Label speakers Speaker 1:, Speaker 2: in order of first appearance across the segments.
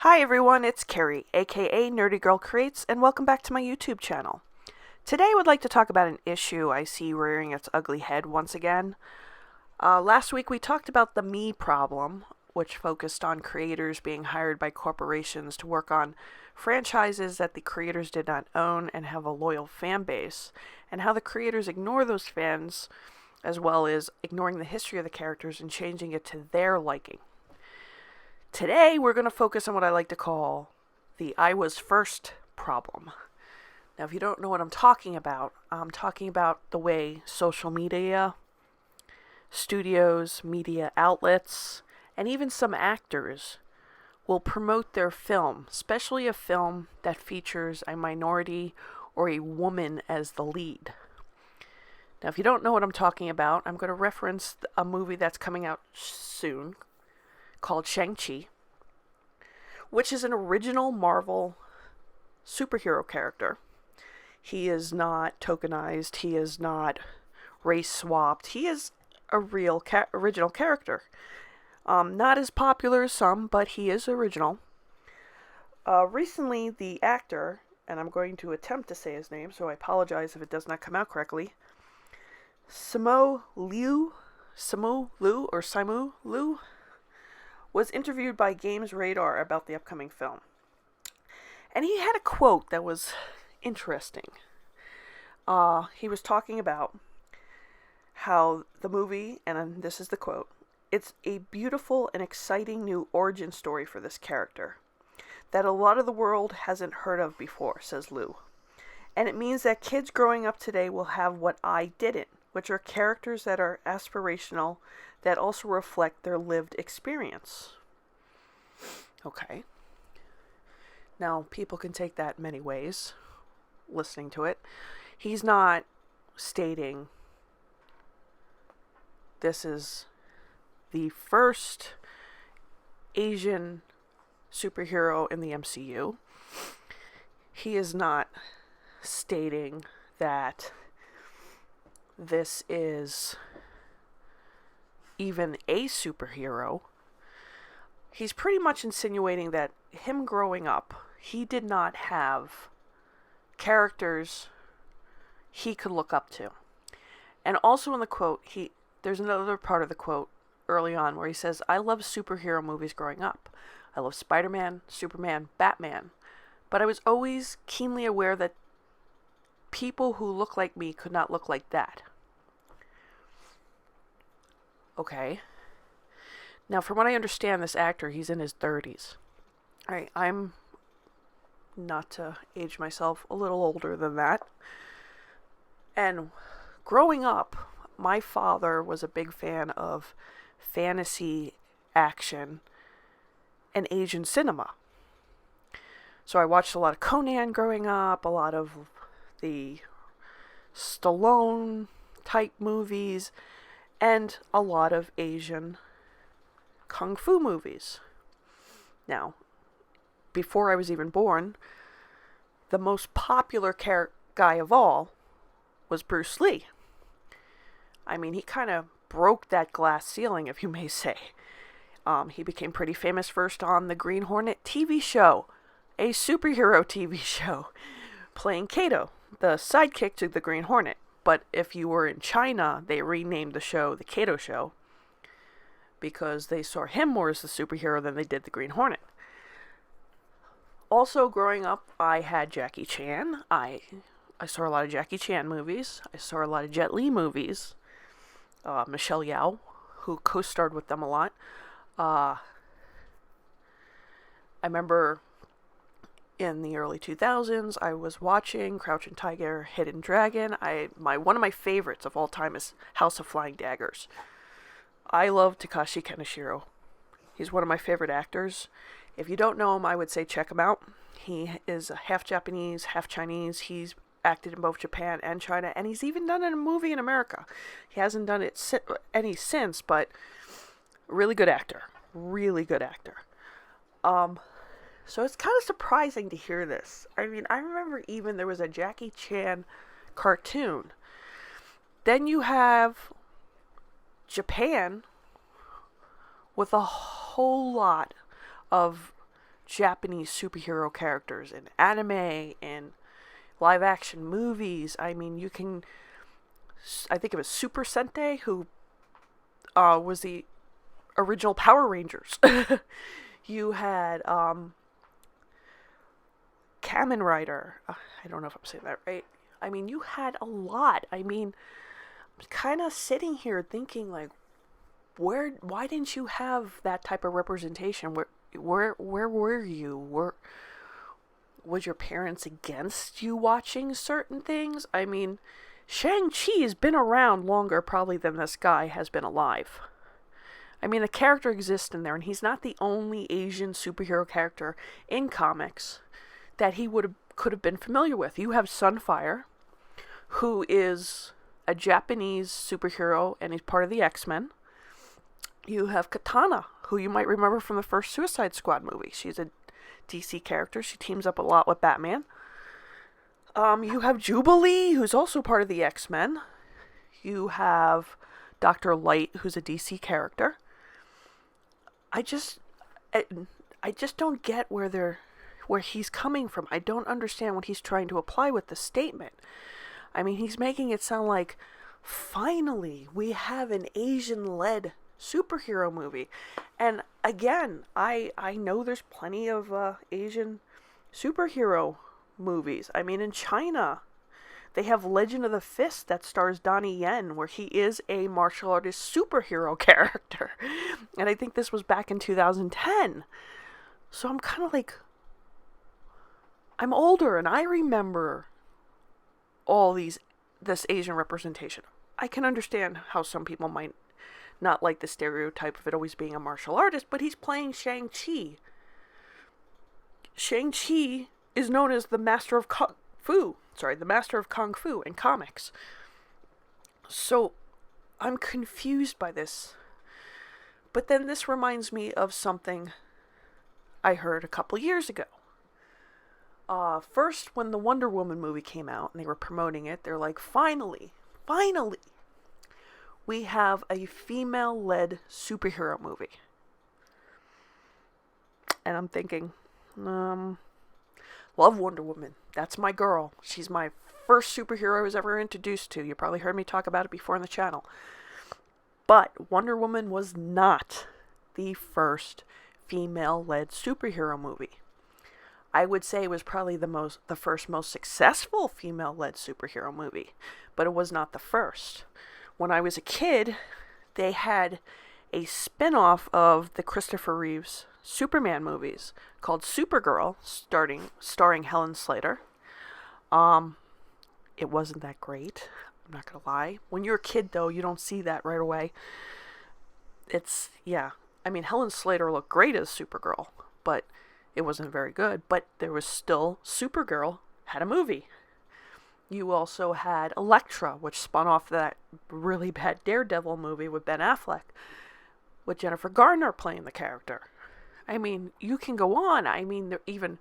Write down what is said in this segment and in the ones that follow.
Speaker 1: Hi everyone, it's Carrie, aka Nerdy Girl Creates, and welcome back to my YouTube channel. Today I would like to talk about an issue I see rearing its ugly head once again. Last week we talked about the me problem, which focused on creators being hired by corporations to work on franchises that the creators did not own and have a loyal fan base, and how the creators ignore those fans, as well as ignoring the history of the characters and changing it to their liking. Today, we're going to focus on what I like to call the I was first problem. Now, if you don't know what I'm talking about the way social media, studios, media outlets, and even some actors will promote their film, especially a film that features a minority or a woman as the lead. Now, if you don't know what I'm talking about, I'm going to reference a movie that's coming out soon called Shang-Chi, which is an original Marvel superhero character. He is not tokenized, he is not race swapped, he is a real original character. Not as popular as some, but he is original. Recently, the actor, and I'm going to attempt to say his name, so I apologize if it does not come out correctly, Simu Liu, was interviewed by Games Radar about the upcoming film. And he had a quote that was interesting. He was talking about how the movie, and this is the quote, "It's a beautiful and exciting new origin story for this character that a lot of the world hasn't heard of before," says Liu. "And it means that kids growing up today will have what I didn't, which are characters that are aspirational, that also reflect their lived experience." Okay. Now, people can take that many ways, listening to it. He's not stating this is the first Asian superhero in the MCU. He is not stating that this is even a superhero. He's pretty much insinuating that him growing up, he did not have characters he could look up to. And also in the quote, there's another part of the quote early on where he says, "I love superhero movies growing up. I love Spider-Man, Superman, Batman. But I was always keenly aware that people who look like me could not look like that." Okay. Now, from what I understand, this actor, he's in his 30s. Alright, I'm, not to age myself, a little older than that. And growing up, my father was a big fan of fantasy, action, and Asian cinema. So I watched a lot of Conan growing up, a lot of the Stallone type movies, and a lot of Asian kung fu movies. Now, before I was even born, the most popular guy of all was Bruce Lee. I mean, he kind of broke that glass ceiling, if you may say. He became pretty famous first on the Green Hornet TV show, a superhero TV show, playing Kato, the sidekick to the Green Hornet. But if you were in China, they renamed the show the Kato Show, because they saw him more as the superhero than they did the Green Hornet. Also, growing up, I had Jackie Chan. I saw a lot of Jackie Chan movies. I saw a lot of Jet Li movies. Michelle Yeoh, who co-starred with them a lot. I remember in the early 2000s, I was watching Crouching Tiger, Hidden Dragon. One of my favorites of all time is House of Flying Daggers. I love Takashi Kaneshiro. He's one of my favorite actors. If you don't know him, I would say check him out. He is half Japanese, half Chinese. He's acted in both Japan and China, and he's even done a movie in America. He hasn't done it any since, but really good actor. Really good actor. So it's kind of surprising to hear this. I mean, I remember even there was a Jackie Chan cartoon. Then you have Japan with a whole lot of Japanese superhero characters in anime and live action movies. I mean, I think it was Super Sentai, who was the original Power Rangers. You had Kamen Rider. I don't know if I'm saying that right. I mean, you had a lot. I mean, I'm kind of sitting here thinking, like, why didn't you have that type of representation? Where were you? Was your parents against you watching certain things? I mean, Shang-Chi has been around longer probably than this guy has been alive. I mean, the character exists in there, and he's not the only Asian superhero character in comics that he could have been familiar with. You have Sunfire, who is a Japanese superhero, and he's part of the X-Men. You have Katana, who you might remember from the first Suicide Squad movie. She's a DC character. She teams up a lot with Batman. You have Jubilee, who's also part of the X-Men. You have Dr. Light, who's a DC character. I just don't get where he's coming from. I don't understand what he's trying to apply with the statement. I mean, he's making it sound like, finally, we have an Asian-led superhero movie. And again, I know there's plenty of Asian superhero movies. I mean, in China, they have Legend of the Fist that stars Donnie Yen, where he is a martial artist superhero character. And I think this was back in 2010. So I'm kind of like, I'm older and I remember all this Asian representation. I can understand how some people might not like the stereotype of it always being a martial artist, but he's playing Shang-Chi. Shang-Chi is known as the Master of Kung Fu in comics. So I'm confused by this. But then this reminds me of something I heard a couple years ago. First, when the Wonder Woman movie came out and they were promoting it, they're like, finally, we have a female-led superhero movie. And I'm thinking, love Wonder Woman. That's my girl. She's my first superhero I was ever introduced to. You probably heard me talk about it before on the channel. But Wonder Woman was not the first female-led superhero movie. I would say it was probably the first most successful female-led superhero movie, but it was not the first. When I was a kid, they had a spin-off of the Christopher Reeves Superman movies called Supergirl, starring Helen Slater. It wasn't that great, I'm not gonna lie. When you're a kid, though, you don't see that right away. I mean, Helen Slater looked great as Supergirl, but it wasn't very good. But there was still Supergirl had a movie. You also had Elektra, which spun off that really bad Daredevil movie with Ben Affleck, with Jennifer Garner playing the character. I mean, you can go on. I mean, even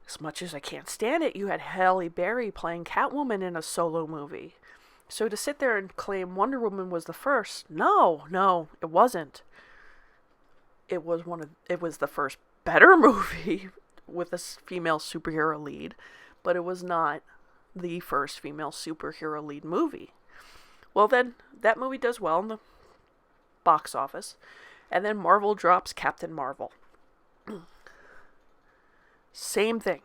Speaker 1: as much as I can't stand it, you had Halle Berry playing Catwoman in a solo movie. So to sit there and claim Wonder Woman was the first, no, it wasn't. It was the first better movie with a female superhero lead, but it was not the first female superhero lead movie. Well, then that movie does well in the box office, and then Marvel drops Captain Marvel. Same thing.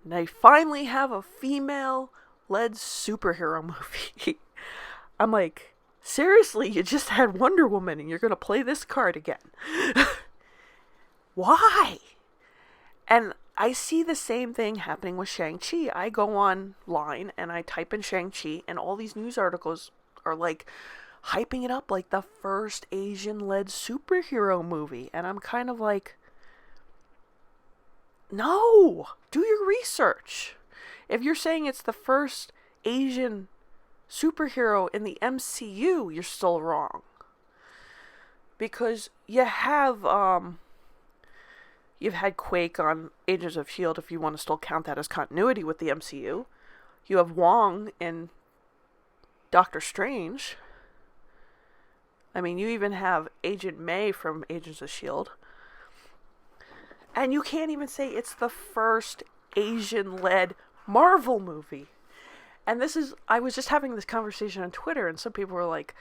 Speaker 1: They finally have a female-led superhero movie. I'm like, seriously, you just had Wonder Woman and you're going to play this card again. Why? And I see the same thing happening with Shang-Chi. I go online and I type in Shang-Chi, and all these news articles are like hyping it up like the first Asian-led superhero movie. And I'm kind of like, no, do your research. If you're saying it's the first Asian superhero in the MCU, you're still wrong. Because you've had Quake on Agents of S.H.I.E.L.D. if you want to still count that as continuity with the MCU. You have Wong in Doctor Strange. I mean, you even have Agent May from Agents of S.H.I.E.L.D. And you can't even say it's the first Asian-led Marvel movie. And I was just having this conversation on Twitter, and some people were like,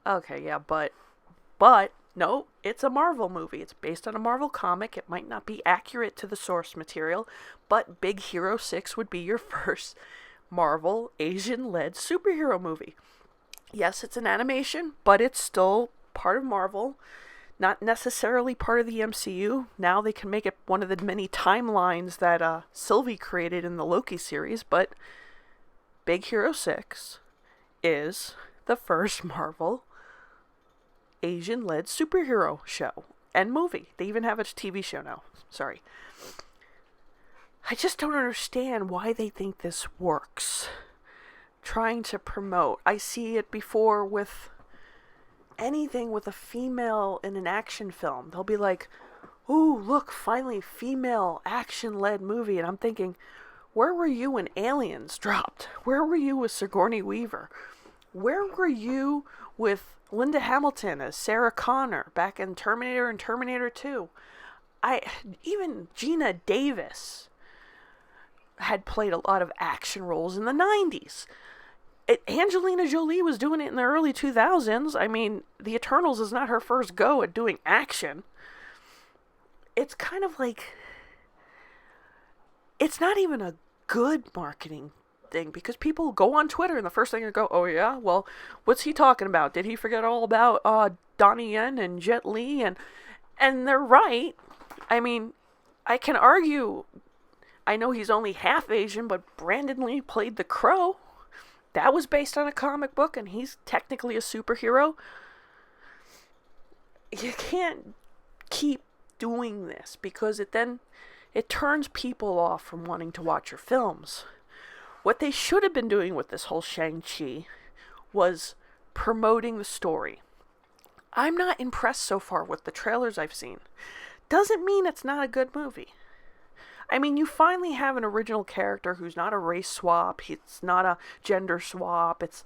Speaker 1: okay, yeah, but, no, it's a Marvel movie. It's based on a Marvel comic. It might not be accurate to the source material, but Big Hero 6 would be your first Marvel Asian-led superhero movie. Yes, it's an animation, but it's still part of Marvel. Not necessarily part of the MCU. Now they can make it one of the many timelines that Sylvie created in the Loki series, but Big Hero 6 is the first Marvel Asian-led superhero show and movie. They even have a TV show now. Sorry. I just don't understand why they think this works. Trying to promote. I see it before with anything with a female in an action film. They'll be like, ooh, look, finally female action-led movie. And I'm thinking, where were you when Aliens dropped? Where were you with Sigourney Weaver? Where were you with Linda Hamilton as Sarah Connor back in Terminator and Terminator 2? Even Gina Davis had played a lot of action roles in the 90s. Angelina Jolie was doing it in the early 2000s. I mean, The Eternals is not her first go at doing action. It's kind of like, it's not even a good marketing thing, because people go on Twitter and the first thing they go, oh yeah, well, what's he talking about? Did he forget all about Donnie Yen and Jet Li? And they're right. I mean, I can argue, I know he's only half Asian, but Brandon Lee played the Crow. That was based on a comic book, and he's technically a superhero. You can't keep doing this, because it turns people off from wanting to watch your films. What they should have been doing with this whole Shang-Chi was promoting the story. I'm not impressed so far with the trailers I've seen. Doesn't mean it's not a good movie. I mean, you finally have an original character who's not a race swap. It's not a gender swap. It's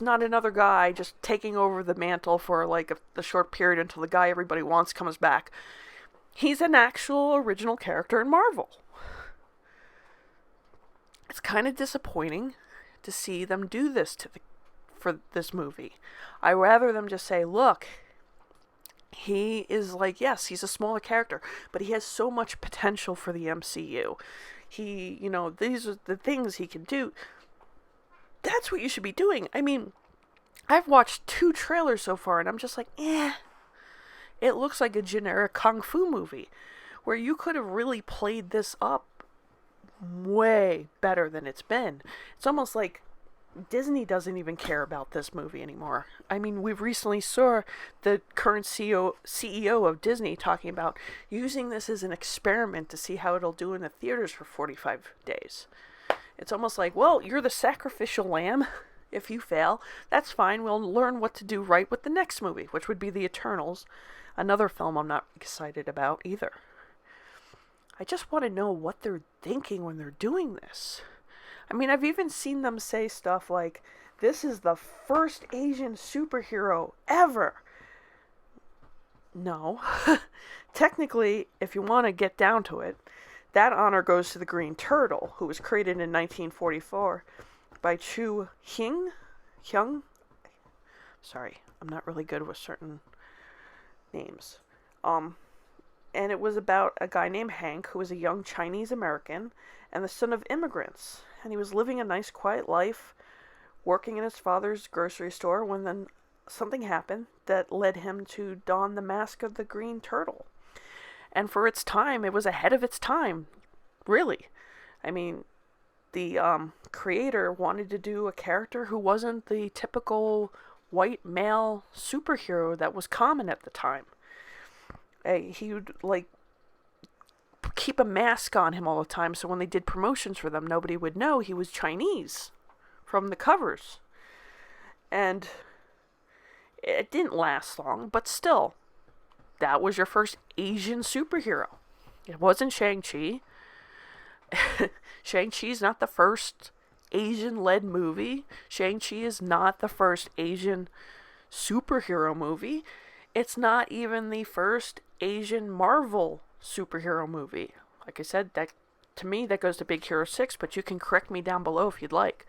Speaker 1: not another guy just taking over the mantle for like the short period until the guy everybody wants comes back. He's an actual original character in Marvel. It's kind of disappointing to see them do this for this movie. I rather them just say, look, he is like, yes, he's a smaller character, but he has so much potential for the MCU. These are the things he can do. That's what you should be doing. I mean, I've watched 2 trailers so far, and I'm just like, it looks like a generic kung fu movie, where you could have really played this up way better than it's been. It's almost like Disney doesn't even care about this movie anymore. I mean, we've recently saw the current CEO of Disney talking about using this as an experiment to see how it'll do in the theaters for 45 days. It's almost like, well, you're the sacrificial lamb. If you fail, that's fine. We'll learn what to do right with the next movie, which would be The Eternals, another film I'm not excited about either. I just want to know what they're thinking when they're doing this. I mean, I've even seen them say stuff like, this is the first Asian superhero ever. No. Technically, if you want to get down to it, that honor goes to the Green Turtle, who was created in 1944 by Chu Hyung. Sorry, I'm not really good with certain names. And it was about a guy named Hank, who was a young Chinese American and the son of immigrants. And he was living a nice, quiet life, working in his father's grocery store, when then something happened that led him to don the mask of the Green Turtle. And for its time, it was ahead of its time, really. I mean, the creator wanted to do a character who wasn't the typical white male superhero that was common at the time. He would, keep a mask on him all the time, so when they did promotions for them, nobody would know he was Chinese from the covers. And it didn't last long, but still, that was your first Asian superhero. It wasn't Shang-Chi. Shang-Chi's not the first Asian-led movie. Shang-Chi is not the first Asian superhero movie. It's not even the first Asian Marvel superhero movie. Like I said, that to me that goes to Big Hero 6, but you can correct me down below if you'd like.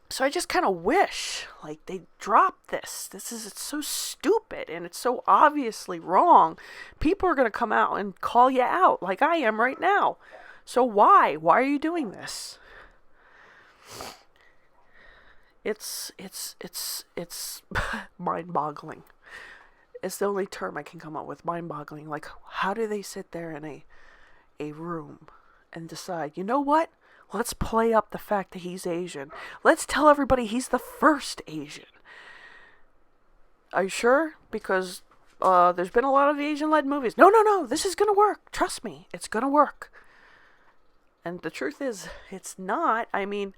Speaker 1: So I just kind of wish, like, they dropped this. It's so stupid and it's so obviously wrong. People are going to come out and call you out like I am right now. So why? Why are you doing this? It's mind-boggling. It's the only term I can come up with, mind-boggling. Like, how do they sit there in a room and decide, you know what? Let's play up the fact that he's Asian. Let's tell everybody he's the first Asian. Are you sure? Because there's been a lot of Asian-led movies. No. This is going to work. Trust me. It's going to work. And the truth is, it's not. I mean,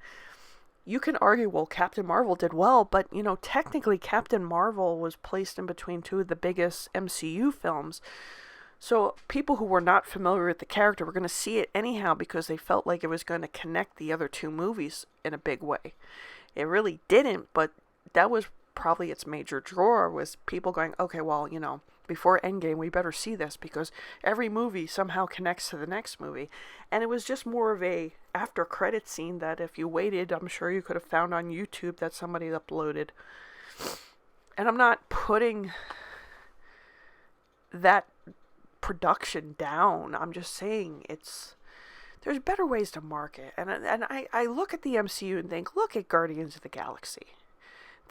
Speaker 1: you can argue, well, Captain Marvel did well, but, you know, technically Captain Marvel was placed in between two of the biggest MCU films. So people who were not familiar with the character were going to see it anyhow because they felt like it was going to connect the other two movies in a big way. It really didn't, but that was probably its major draw, was people going, okay, well, you know, before Endgame, we better see this because every movie somehow connects to the next movie. And it was just more of a after credit scene that if you waited, I'm sure you could have found on YouTube that somebody uploaded. And I'm not putting that production down. I'm just saying there's better ways to market. And I look at the MCU and think, look at Guardians of the Galaxy.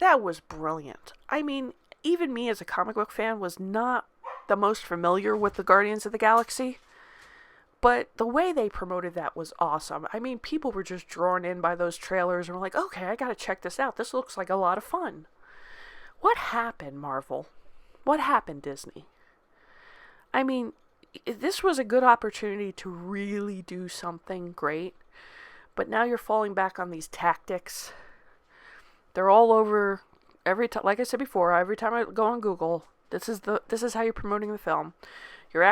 Speaker 1: That was brilliant. I mean, even me as a comic book fan was not the most familiar with the Guardians of the Galaxy, but the way they promoted that was awesome. I mean, people were just drawn in by those trailers and were like, okay, I gotta check this out. This looks like a lot of fun. What happened, Marvel? What happened, Disney? I mean, this was a good opportunity to really do something great, but now you're falling back on these tactics. They're all over every time. Like I said before, every time I go on Google, this is how you're promoting the film. Your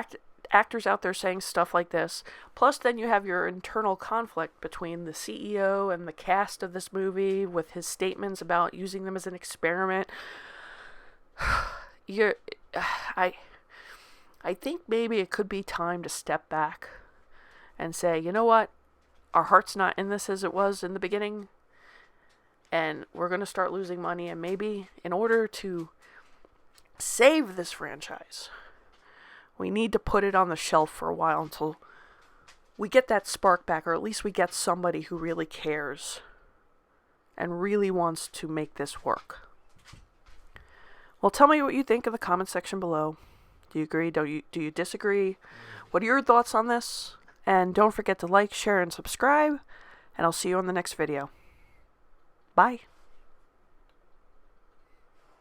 Speaker 1: actors out there saying stuff like this. Plus, then you have your internal conflict between the CEO and the cast of this movie with his statements about using them as an experiment. I think maybe it could be time to step back and say, you know what? Our heart's not in this as it was in the beginning. And we're going to start losing money. And maybe in order to save this franchise, we need to put it on the shelf for a while until we get that spark back. Or at least we get somebody who really cares and really wants to make this work. Well, tell me what you think in the comment section below. Do you agree? Do you disagree? What are your thoughts on this? And don't forget to like, share, and subscribe. And I'll see you on the next video. Bye.